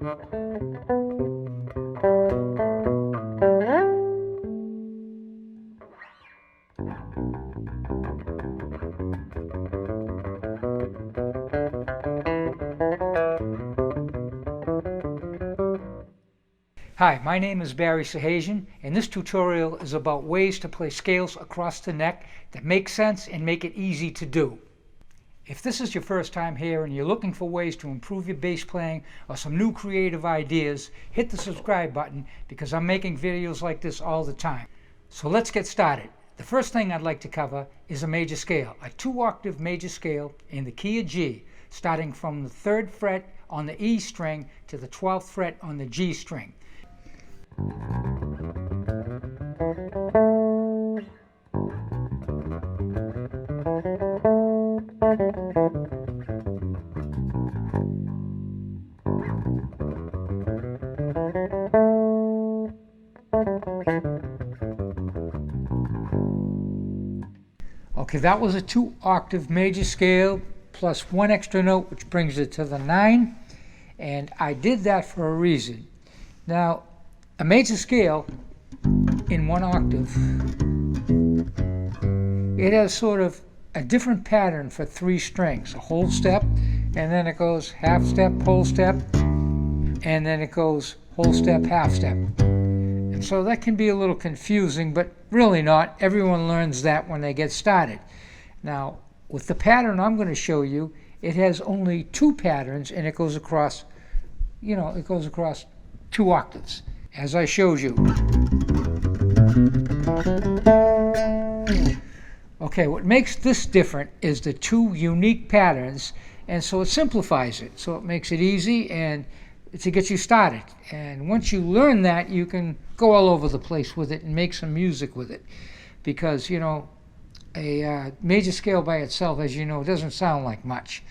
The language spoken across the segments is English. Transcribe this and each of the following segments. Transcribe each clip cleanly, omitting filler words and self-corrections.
Hi, my name is Barry Sahajian, and this tutorial is about ways to play scales across the neck that make sense and make it easy to do. If this is your first time here and you're looking for ways to improve your bass playing or some new creative ideas, hit the subscribe button because I'm making videos like this all the time. So let's get started. The first thing I'd like to cover is a major scale, a 2-octave major scale in the key of G, starting from the 3rd fret on the E string to the 12th fret on the G string. Okay, that was a 2-octave major scale plus 1 extra note, which brings it to the 9, and I did that for a reason. Now, a major scale in 1 octave, it has sort of a different pattern for 3 strings, a whole step, and then it goes half step, whole step, and then it goes whole step, half step. And so that can be a little confusing, but really not. Everyone learns that when they get started. Now, with the pattern I'm going to show you, it has only 2 patterns, and it goes across, it goes across 2 octaves, as I showed you. Okay, what makes this different is the 2 unique patterns, and so it simplifies it. So it makes it easy and to get you started. And once you learn that, you can go all over the place with it and make some music with it. Because, a major scale by itself, as you know, doesn't sound like much.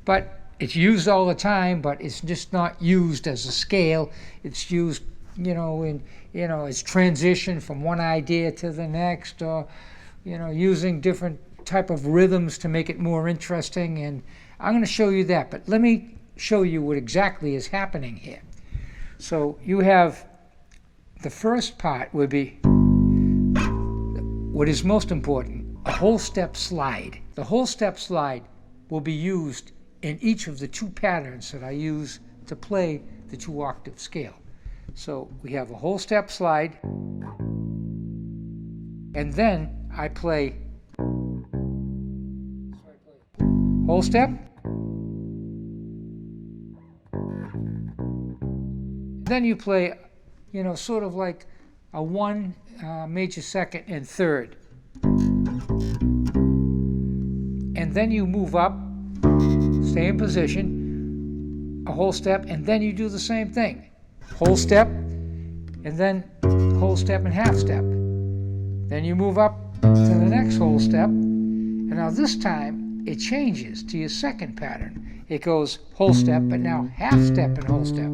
But it's used all the time, but it's just not used as a scale. It's used, it's transition from one idea to the next, or, using different type of rhythms to make it more interesting. And I'm going to show you that. But let me show you what exactly is happening here. So you have the first part would be what is most important, a whole step slide. The whole step slide will be used in each of the 2 patterns that I use to play the 2-octave scale. So we have a whole step slide, and then I play whole step, then you play, sort of like a 1 major second and 3rd. And then you move up, stay in position, a whole step, and then you do the same thing. Whole step, and then whole step and half step. Then you move up to the next whole step, and now this time it changes to your second pattern. It goes whole step, but now half step and whole step.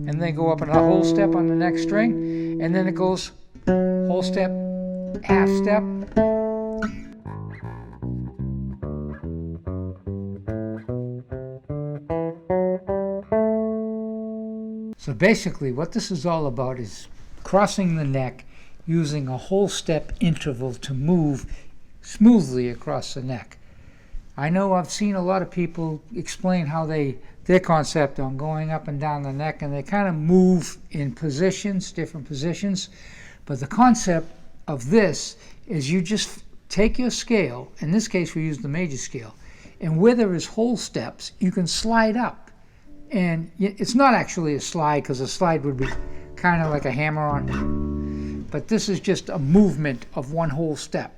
And then go up and a whole step on the next string, and then it goes whole step, half step. So basically what this is all about is crossing the neck using a whole step interval to move smoothly across the neck. I know I've seen a lot of people explain how their concept on going up and down the neck, and they kind of move in positions, different positions. But the concept of this is you just take your scale, in this case we use the major scale, and where there is whole steps, you can slide up. And it's not actually a slide, because a slide would be kind of like a hammer-on. But this is just a movement of 1 whole step.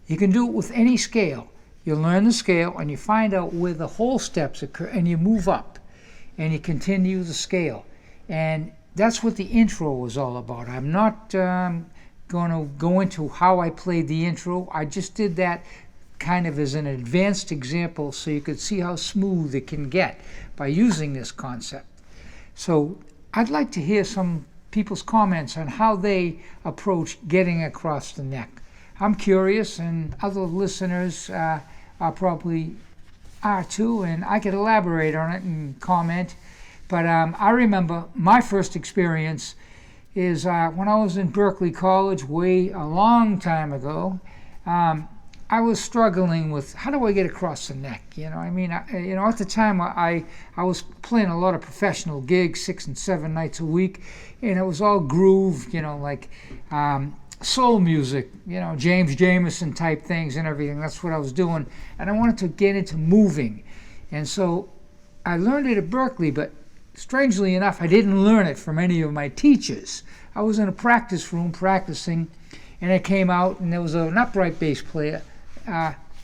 You can do it with any scale. You learn the scale, and you find out where the whole steps occur, and you move up, and you continue the scale. And that's what the intro was all about. I'm not going to go into how I played the intro. I just did that kind of as an advanced example so you could see how smooth it can get by using this concept. So I'd like to hear some people's comments on how they approach getting across the neck. I'm curious, and other listeners are probably are too, and I could elaborate on it and comment. But I remember my first experience is when I was in Berkeley College, a long time ago. I was struggling with how do I get across the neck. I mean, at the time I was playing a lot of professional gigs, 6 and 7 nights a week, and it was all groove, like soul music, James Jamerson type things and everything. That's what I was doing, and I wanted to get into moving, and so I learned it at Berkeley. But strangely enough, I didn't learn it from any of my teachers. I was in a practice room practicing, and I came out, and there was an upright bass player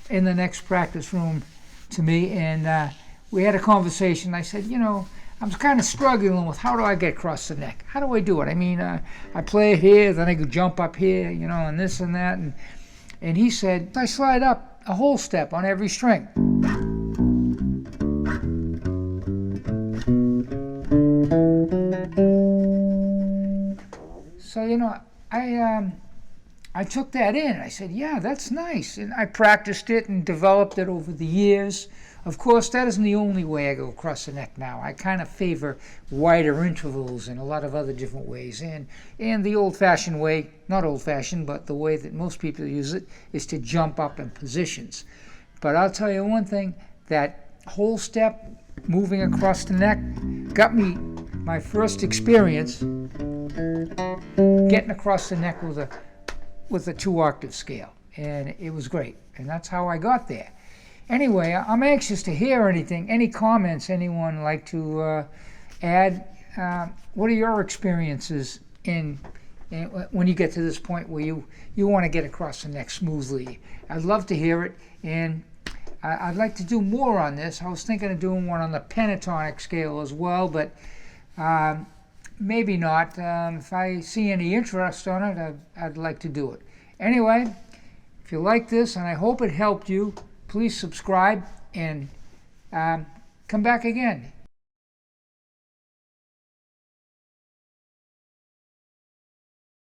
in the next practice room to me, and we had a conversation. I said, I'm kind of struggling with how do I get across the neck? How do I do it? I mean, I play it here, then I could jump up here, and this and that. And he said, I slide up a whole step on every string. So, I took that in. I said, yeah, that's nice. And I practiced it and developed it over the years. Of course, that isn't the only way I go across the neck now. I kind of favor wider intervals in a lot of other different ways. And the old-fashioned way, not old-fashioned, but the way that most people use it, is to jump up in positions. But I'll tell you one thing, that whole step moving across the neck got me my first experience getting across the neck with a 2-octave scale, and it was great, and that's how I got there. Anyway, I'm anxious to hear any comments anyone like to add. What are your experiences when you get to this point where you want to get across the neck smoothly? I'd love to hear it, and I'd like to do more on this. I was thinking of doing one on the pentatonic scale as well, but maybe not. If I see any interest on it, I'd like to do it. Anyway, if you like this, and I hope it helped you, please subscribe and come back again.